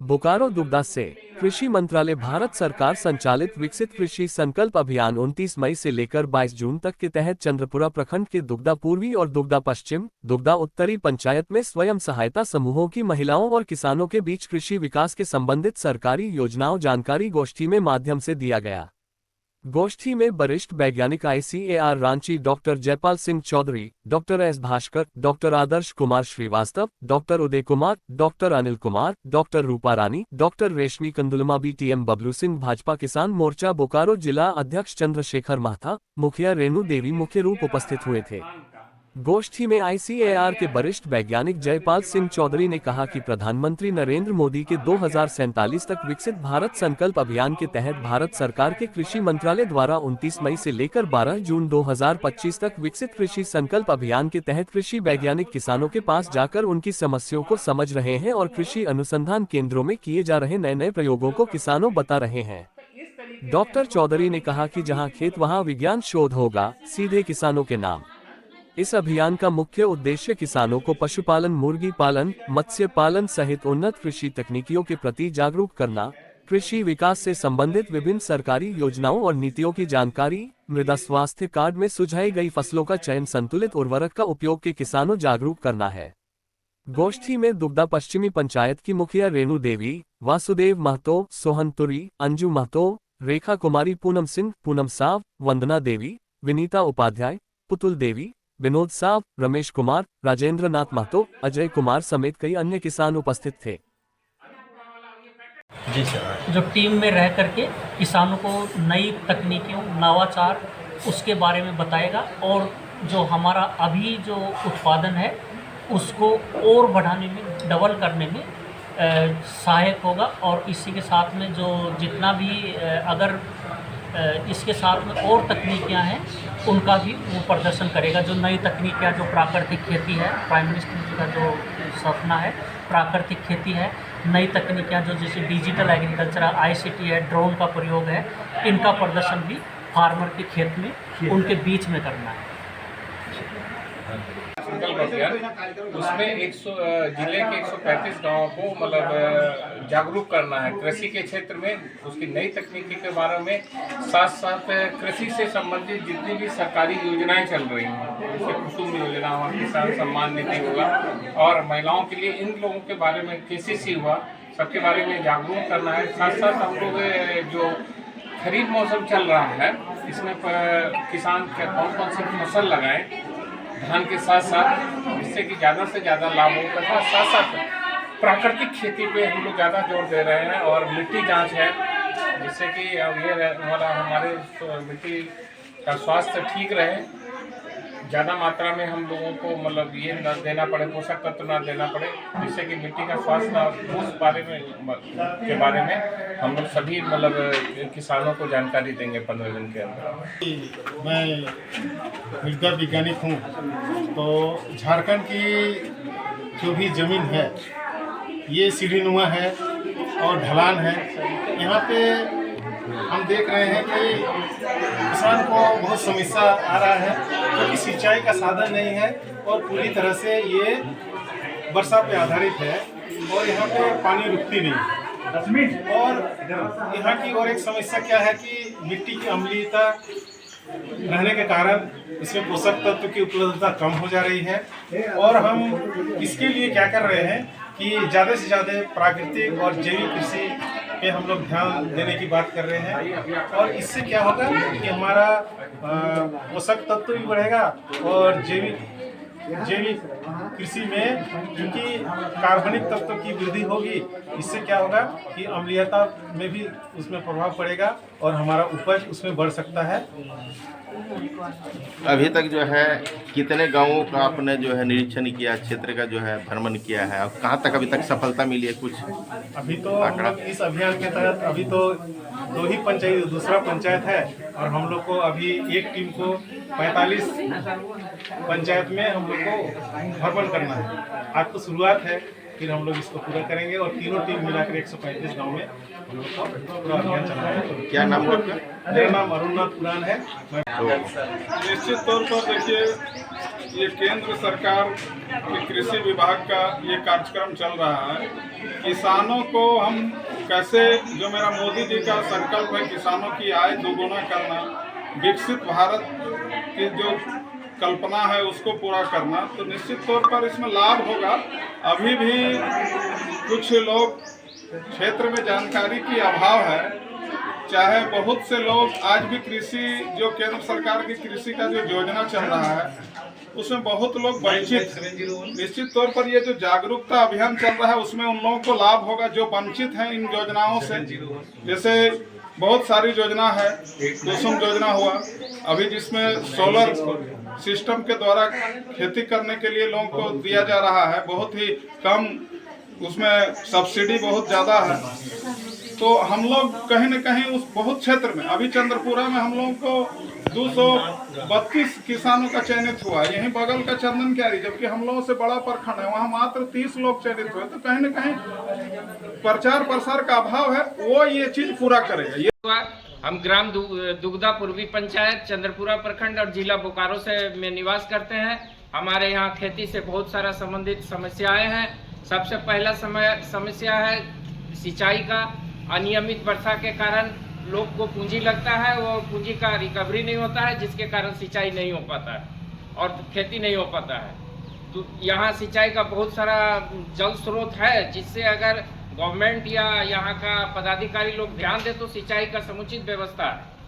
बोकारो दुग्धा से कृषि मंत्रालय भारत सरकार संचालित विकसित कृषि संकल्प अभियान 29 मई से लेकर 22 जून तक के तहत चंद्रपुरा प्रखंड के दुग्धा पूर्वी और दुग्धा पश्चिम, दुग्धा उत्तरी पंचायत में स्वयं सहायता समूहों की महिलाओं और किसानों के बीच कृषि विकास के संबंधित सरकारी योजनाओं जानकारी गोष्ठी में माध्यम से दिया गया। गोष्ठी में वरिष्ठ वैज्ञानिक ICAR Ranchi doctor Jaipal Singh Chaudhary, doctor S Bhaskar, doctor Adarsh Kumar Srivastava, doctor Uday Kumar, doctor Anil Kumar, doctor Rupa Rani, doctor Reshmi Kandulma, BTM Bablu Singh, Bhajpa किसान मोर्चा बोकारो जिला अध्यक्ष चंद्रशेखर महथा, मुखिया रेणु देवी मुख्य रूप उपस्थित हुए थे। गोष्ठी में ICAR के वरिष्ठ वैज्ञानिक जयपाल सिंह चौधरी ने कहा कि प्रधानमंत्री नरेंद्र मोदी के 2047 तक विकसित भारत संकल्प अभियान के तहत भारत सरकार के कृषि मंत्रालय द्वारा 29 मई से लेकर 12 जून 2025 तक विकसित कृषि संकल्प अभियान के तहत कृषि वैज्ञानिक किसानों के पास जाकर उनकी समस्याओं को समझ रहे हैं और कृषि अनुसंधान केंद्रों में किए जा रहे नए नए प्रयोगों को किसानों बता रहे हैं। डॉक्टर चौधरी ने कहा कि जहाँ खेत वहाँ विज्ञान शोध होगा, सीधे किसानों के नाम। इस अभियान का मुख्य उद्देश्य किसानों को पशुपालन, मुर्गी पालन, मत्स्य पालन सहित उन्नत कृषि तकनीकियों के प्रति जागरूक करना, कृषि विकास से संबंधित विभिन्न सरकारी योजनाओं और नीतियों की जानकारी, मृदा स्वास्थ्य कार्ड में सुझाई गई फसलों का चयन, संतुलित उर्वरक का उपयोग के किसानों जागरूक करना है। गोष्ठी में दुग्धा पश्चिमी पंचायत की मुखिया रेणु देवी, वासुदेव महतो, सोहन तुरी, अंजू महतो, रेखा कुमारी, पूनम सिंह, पूनम साव, वंदना देवी, विनीता उपाध्याय, पुतुल देवी, विनोद साव, रमेश कुमार, राजेंद्र नाथ महतो, अजय कुमार समेत कई अन्य किसान उपस्थित थे। जी सर। जो टीम में रह करके किसानों को नई तकनीकियों, नवाचार उसके बारे में बताएगा और जो हमारा अभी जो उत्पादन है उसको और बढ़ाने में, डबल करने में सहायक होगा। और इसी के साथ में जो जितना भी अगर इसके साथ में और तकनीकियां हैं उनका भी वो प्रदर्शन करेगा। जो नई तकनीकियां, जो प्राकृतिक खेती है, प्राइम मिनिस्टर जी का जो सपना है प्राकृतिक खेती है, नई तकनीकियां जो जैसे डिजिटल एग्रीकल्चर, ICT है, ड्रोन का प्रयोग है, इनका प्रदर्शन भी फार्मर के खेत में उनके बीच में करना है। संकल्प अभियान उसमें जिले के 135 गांवों को मतलब जागरूक करना है कृषि के क्षेत्र में, उसकी नई तकनीकी के बारे में, साथ साथ कृषि से संबंधित जितनी भी सरकारी योजनाएं चल रही हैं, जैसे कुसुम योजना हुआ, किसान सम्मान निधि होगा, और महिलाओं के लिए इन लोगों के बारे में KCC हुआ, सबके बारे में जागरूक करना है। साथ साथ हम लोग जो खरीफ मौसम चल रहा है इसमें किसान कौन कौन सी फसल लगाएं धान के साथ साथ, जिससे कि ज़्यादा से ज़्यादा लाभ हो, तथा साथ साथ प्राकृतिक खेती पे हम लोग ज़्यादा जोर दे रहे हैं। और मिट्टी जांच है, जिससे कि ये हमारे मिट्टी का स्वास्थ्य ठीक रहे, ज़्यादा मात्रा में हम लोगों को मतलब ये न देना पड़े, पोषक तत्व ना देना पड़े, जिससे कि मिट्टी का स्वास्थ्य, उस बारे में हम लोग सभी मतलब किसानों को जानकारी देंगे 15 दिन के अंदर। मैं मृदा वैज्ञानिक हूँ, तो झारखंड की जो भी ज़मीन है ये सीढ़ीनुमा है और ढलान है। यहाँ पे हम देख रहे हैं कि किसान को बहुत समस्या आ रहा है, क्योंकि सिंचाई का साधन नहीं है और पूरी तरह से ये वर्षा पे आधारित है और यहाँ पे पानी रुकती नहीं। और यहाँ की और एक समस्या क्या है कि मिट्टी की अम्लीयता रहने के कारण इसमें पोषक तत्व की उपलब्धता कम हो जा रही है। और हम इसके लिए क्या कर रहे हैं कि ज़्यादा से ज़्यादा प्राकृतिक और जैविक कृषि पे हम लोग ध्यान देने की बात कर रहे हैं। और इससे क्या होगा कि हमारा पोषक तत्व भी बढ़ेगा और जैविक कृषि में क्योंकि कार्बनिक तत्व की वृद्धि होगी, इससे क्या होगा कि अम्लीयता में भी उसमें प्रभाव पड़ेगा और हमारा उपज उसमें बढ़ सकता है। अभी तक जो है कितने गांवों का आपने जो है निरीक्षण किया, क्षेत्र का जो है भ्रमण किया है, और कहां तक अभी तक सफलता मिली है कुछ? अभी तो हम लोग इस अभियान के तहत अभी तो 2 ही पंचायत, दूसरा पंचायत है और हम लोग को अभी एक टीम को 45 पंचायत में हम लोग को भ्रमण करना है। आज तो शुरुआत है, फिर हम लोग इसको पूरा करेंगे और तीनों टीम मिलाकर 135 गाँव में हम लोग को पूरा अभियान चलाना है। क्या नाम है आपका? मेरा नाम अरुणनाथ पुरान है। निश्चित तौर पर देखिए ये केंद्र सरकार के कृषि विभाग का ये कार्यक्रम चल रहा है। किसानों को हम कैसे, जो मेरा मोदी जी का संकल्प है किसानों की आय दोगुना करना, विकसित भारत की जो कल्पना है उसको पूरा करना, तो निश्चित तौर पर इसमें लाभ होगा। अभी भी कुछ लोग क्षेत्र में जानकारी की अभाव है, चाहे बहुत से लोग आज भी कृषि, जो केंद्र सरकार की कृषि का जो योजना चल रहा है उसमें बहुत लोग वंचित। निश्चित तौर पर ये जो जागरूकता अभियान चल रहा है उसमें उन लोगों को लाभ होगा जो वंचित हैं इन योजनाओं से। जैसे बहुत सारी योजना है, कुसुम योजना हुआ अभी, जिसमें सोलर सिस्टम के द्वारा खेती करने के लिए लोगों को दिया जा रहा है, बहुत ही कम, उसमें सब्सिडी बहुत ज़्यादा है। तो हम लोग कहीं न कहीं उस बहुत क्षेत्र में, अभी चंद्रपुरा में हम लोगों को 232 किसानों का चयनित हुआ, यहीं बगल का चंदन क्यारी, जबकि हम लोगों से बड़ा प्रखंड है, वहाँ मात्र 30 लोग चयनित हुए। तो कहीं न कहीं प्रचार प्रसार का अभाव है, वो ये चीज़ पूरा करेगा। हम ग्राम दुग्धा पूर्वी पंचायत चंद्रपुरा प्रखंड और जिला बोकारो से में निवास करते हैं। हमारे यहाँ खेती से बहुत सारा संबंधित समस्याएं हैं। सबसे पहला समस्या है सिंचाई का। अनियमित वर्षा के कारण लोग को पूंजी लगता है, वो पूंजी का रिकवरी नहीं होता है, जिसके कारण सिंचाई नहीं हो पाता है और खेती नहीं हो पाता है। तो यहाँ सिंचाई का बहुत सारा जल स्रोत है, जिससे अगर गवर्नमेंट या यहाँ का पदाधिकारी लोग ध्यान दे तो सिंचाई का समुचित व्यवस्था है।